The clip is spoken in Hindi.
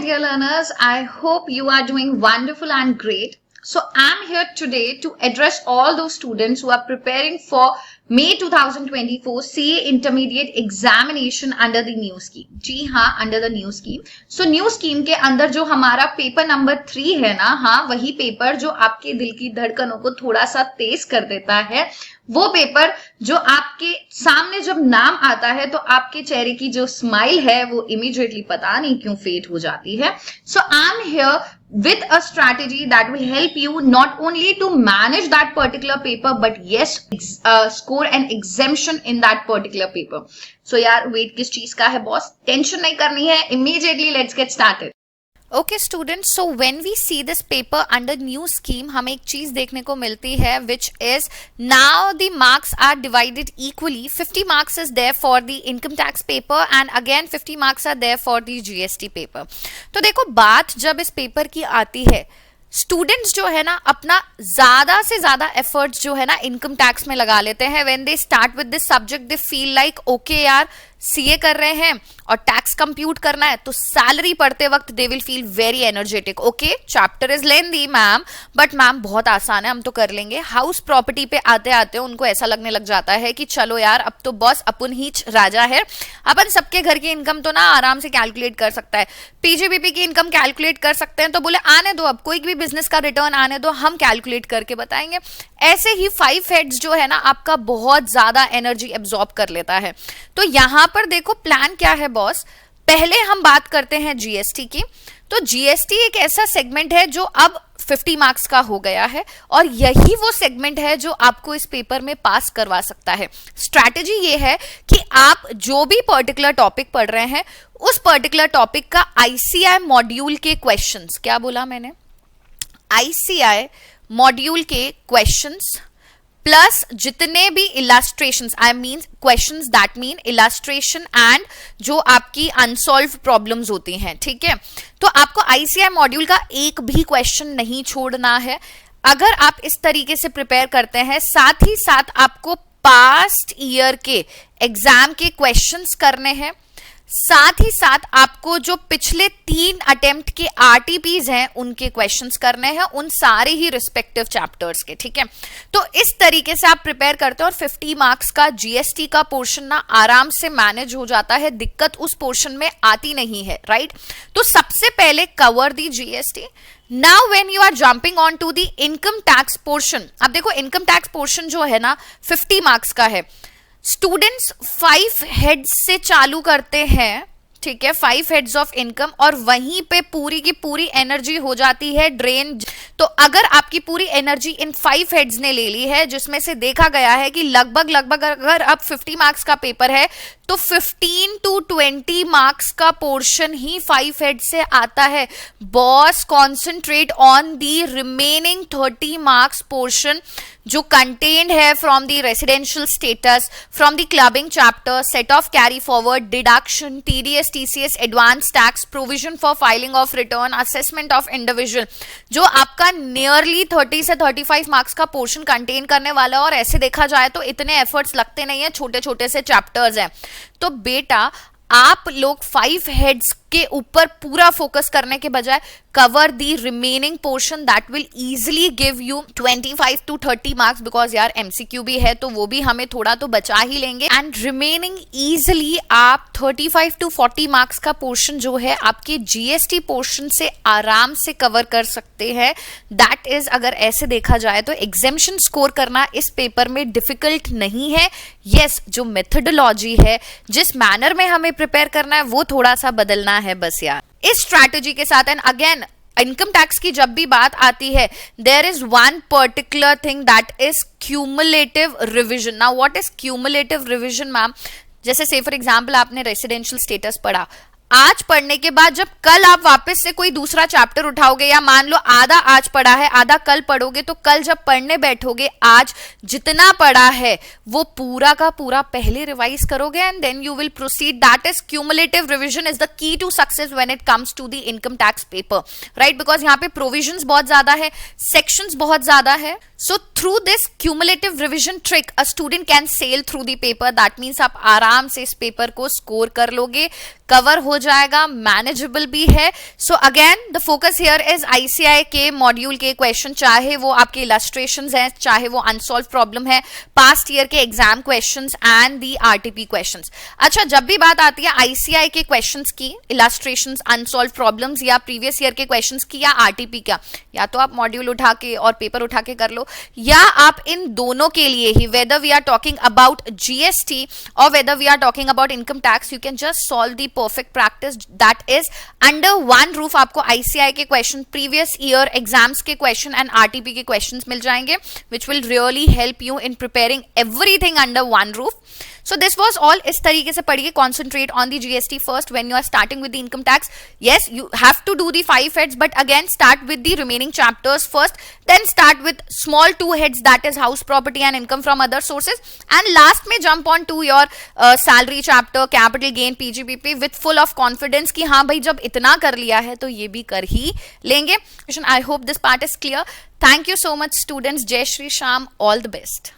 dear learners. I hope you are doing wonderful and great. So I'm here today to address all those students who are preparing for May 2024 CA Intermediate Examination under the new scheme. जी हाँ, under the new scheme. So new scheme के अंदर जो हमारा पेपर नंबर 3 है ना, हाँ वही पेपर जो आपके दिल की धड़कनों को थोड़ा सा तेज कर देता है, वो पेपर जो आपके सामने जब नाम आता है तो आपके चेहरे की जो स्माइल है वो इमीडिएटली पता नहीं क्यों फेड हो जाती है. So I am here with a strategy that will help you not only to manage that particular paper but yes score an exemption in that particular paper. So यार wait किस चीज का है बॉस, टेंशन नहीं करनी है, immediately let's get started. Okay students, so when we see this paper under new scheme, हमें एक चीज देखने को मिलती है which is now the marks are divided equally. 50 marks is there for the income tax paper and again 50 marks are there for the GST paper. तो देखो बात जब इस पेपर की आती है, स्टूडेंट्स जो है ना अपना ज्यादा से ज्यादा एफर्ट्स जो है ना इनकम टैक्स में लगा लेते हैं. When they start with this subject they feel like okay यार सीए कर रहे हैं और टैक्स कंप्यूट करना है, तो सैलरी पढ़ते वक्त they will feel very energetic. Okay chapter is lengthy ma'am, but ma'am बहुत आसान है, हम तो कर लेंगे. हाउस प्रॉपर्टी पे आते आते उनको ऐसा लगने लग जाता है कि चलो यार अब तो बॉस अपन ही राजा है, अपन सबके घर की इनकम तो ना आराम से कैलकुलेट कर सकता है, पीजीबीपी की इनकम कैलकुलेट कर सकते हैं, तो बोले आने दो, अब कोई भी बिजनेस का रिटर्न आने दो, हम कैलकुलेट करके बताएंगे. ऐसे ही 5 हेड्स जो है ना आपका बहुत ज्यादा एनर्जी एब्जॉर्ब कर लेता है. तो यहां पर देखो प्लान क्या है बॉस. पहले हम बात करते हैं जीएसटी की. तो जीएसटी एक ऐसा सेगमेंट है जो अब 50 मार्क्स का हो गया है और यही वो सेगमेंट है जो आपको इस पेपर में पास करवा सकता है. स्ट्रैटेजी ये है कि आप जो भी पर्टिकुलर टॉपिक पढ़ रहे हैं उस पर्टिकुलर टॉपिक का आईसीआई मॉड्यूल के क्वेश्चंस, क्या बोला मैंने, आईसीआई मॉड्यूल के क्वेश्चंस प्लस जितने भी illustrations, I mean questions that mean illustration and जो आपकी अनसॉल्व प्रॉब्लम्स होती हैं, ठीक है. तो आपको आईसीआई मॉड्यूल का एक भी क्वेश्चन नहीं छोड़ना है. अगर आप इस तरीके से प्रिपेयर करते हैं, साथ ही साथ आपको पास्ट ईयर के एग्जाम के क्वेश्चंस करने हैं, साथ ही साथ आपको जो पिछले 3 अटेम्प्ट के आरटीपीज हैं उनके क्वेश्चंस करने हैं, उन सारे ही रिस्पेक्टिव चैप्टर्स के, ठीक है. तो इस तरीके से आप प्रिपेयर करते हो और 50 मार्क्स का जीएसटी का पोर्शन ना आराम से मैनेज हो जाता है, दिक्कत उस पोर्शन में आती नहीं है, राइट. तो सबसे पहले cover the GST. Now when you are jumping on to the income tax portion, अब देखो इनकम टैक्स पोर्शन जो है ना 50 मार्क्स का है. स्टूडेंट्स 5 हेड्स से चालू करते हैं, ठीक है, 5 हेड्स ऑफ इनकम, और वहीं पे पूरी की पूरी एनर्जी हो जाती है ड्रेन. तो अगर आपकी पूरी एनर्जी इन 5 हेड्स ने ले ली है, जिसमें से देखा गया है कि लगभग अगर अब 50 मार्क्स का पेपर है तो 15 to 20 मार्क्स का पोर्शन ही 5 हेड से आता है. Boss concentrate on the remaining 30 marks portion जो कंटेन्ड है from the residential status, from the clubbing chapter, set of carry forward, deduction, TDS, TCS, advance tax, provision for filing of return, assessment of individual, जो आपका नियरली 30 से 35 मार्क्स का पोर्शन कंटेन करने वाला है. और ऐसे देखा जाए तो इतने एफर्ट्स लगते नहीं है, छोटे छोटे से चैप्टर्स हैं. तो बेटा आप लोग 5 हेड्स के ऊपर पूरा फोकस करने के बजाय cover the remaining portion, that will easily give you 25 to 30 marks, because यार एमसीक्यू भी है तो वो भी हमें थोड़ा तो बचा ही लेंगे. एंड रिमेनिंग इजीली आप 35 to 40 मार्क्स का पोर्शन जो है आपके जीएसटी पोर्शन से आराम से कवर कर सकते हैं. दैट इज, अगर ऐसे देखा जाए तो एग्जेम्पशन स्कोर करना इस पेपर में डिफिकल्ट नहीं है. यस, जो मेथोडोलॉजी है, जिस मैनर में हमें प्रिपेयर करना है वो थोड़ा सा बदलना है बस यार, इस स्ट्रैटेजी के साथ. एंड अगेन इनकम टैक्स की जब भी बात आती है, there is one particular thing that is cumulative revision. Now what is cumulative revision ma'am? जैसे से फॉर एग्जांपल आपने रेसिडेंशियल स्टेटस पढ़ा, आज पढ़ने के बाद जब कल आप वापस से कोई दूसरा चैप्टर उठाओगे, या मान लो आधा आज पढ़ा है आधा कल पढ़ोगे, तो कल जब पढ़ने बैठोगे आज जितना पढ़ा है वो पूरा का पूरा पहले रिवाइज करोगे and then you will proceed. That is cumulative revision is the key to success when it comes to the income tax paper, right. Because यहाँ पे प्रोविजंस बहुत ज्यादा है, सेक्शंस बहुत ज्यादा है. So through this cumulative revision trick a student can sell through the paper. That means आप आराम से इस पेपर को स्कोर कर लोगे. कवर हो जाएगा, मैनेजेबल भी है. So again the focus here is ICI के मॉड्यूल के क्वेश्चन, चाहे वो आपके इलस्ट्रेशंस हैं, चाहे वो अनसॉल्व प्रॉब्लम है, पास्ट ईयर के exam questions and the RTP questions. अच्छा, जब भी बात आती है ICI के क्वेश्चंस की, इलस्ट्रेशंस, अनसॉल्व प्रॉब्लम्स या प्रीवियस ईयर के क्वेश्चंस की या RTP का, या तो आप मॉड्यूल उठा के और पेपर उठा के कर लो, या आप इन दोनों के लिए ही, whether we are talking about GST और whether we are talking about income tax, you can just solve the perfect practice that is under one roof. आपको ICI के क्वेश्चन, प्रीवियस ईयर एग्जाम्स के क्वेश्चन एंड RTP के क्वेश्चंस मिल जाएंगे, which will really help you in preparing everything under one roof. So this was all. इस तरीके से पढ़िए. Concentrate on the GST first when you are starting with the income tax. Yes, you have to do the 5 heads, but again start with the remaining chapters first. Then start with small 2 heads, that is house property and income from other sources. And last में jump on to your salary chapter, capital gain, PGBP with full of confidence कि हाँ भाई जब इतना कर लिया है तो ये भी कर ही लेंगे. I hope this part is clear. Thank you so much students. Jai Shri Sham. All the best.